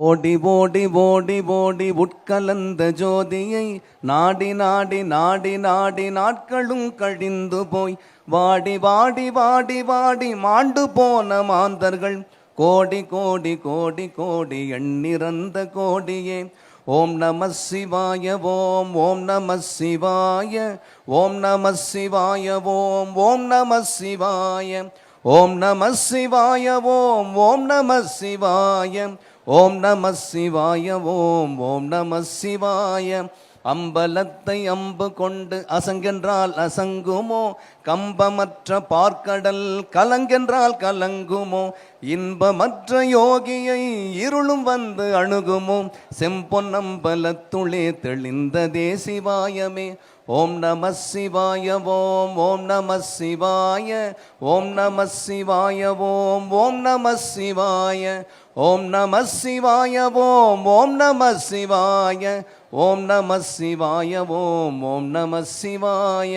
ஓடி ஓடி ஓடி ஓடி உட்கலந்த ஜோதியை நாடி நாடி நாடி நாடி நாட்களும் கழிந்து போய் வாடி வாடி வாடி வாடி மாண்டு போன மாந்தர்கள் கோடி கோடி கோடி கோடி எண்ணிறந்த கோடியே. ஓம் நம சிவாய ஓம் ஓம் நம சிவாய ஓம் நம சிவாய ஓம் ஓம் நம சிவாய ஓம் நம சிவாய ஓம் ஓம் நம சிவாய ஓம் நம சிவாய ஓம் ஓம் நம சிவாய. அம்பலத்தை அம்பு கொண்டு அசங்கென்றால் அசங்குமோ, கம்பமற்ற பார்க்கடல் கலங்கென்றால் கலங்குமோ, இன்பமற்ற யோகியை இருளும் வந்து அணுகுமோ, செம்பொன்னம்பலத்துளே தெளிந்ததே சிவாயமே. ஓம் நம சிவாய ஓம் ஓம் நம சிவாய ஓம் நம சிவாய ஓம் ஓம் நம சிவாய ஓம் நம சிவாய ஓம் ஓம் நம சிவாய ஓம் நம சிவாய ஓம் ஓம் நம சிவாய.